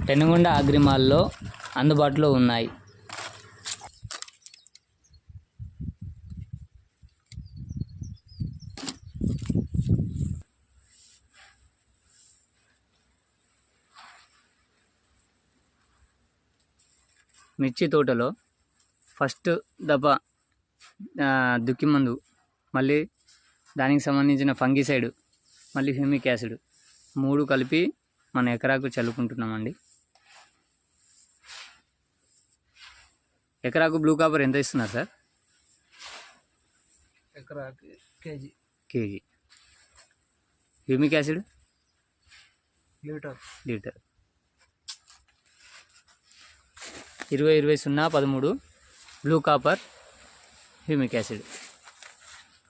పెనుగొండ అగ్రిమాల్లో అందుబాటులో ఉన్నాయి. మిర్చి తోటలో ఫస్ట్ దఫా దుక్కి మందు, మళ్ళీ దానికి సంబంధించిన ఫంగిసైడ్, మళ్ళీ హ్యూమిక్ యాసిడ్ 3 కలిపి మన ఎకరాకు చల్లుకుంటున్నామండి. ఎకరాకు బ్లూ కాపర్ ఎంత ఇస్తున్నారు సార్? ఎకరాకి KG. Humic acid litre 20-20-0-13 blue copper humic acid.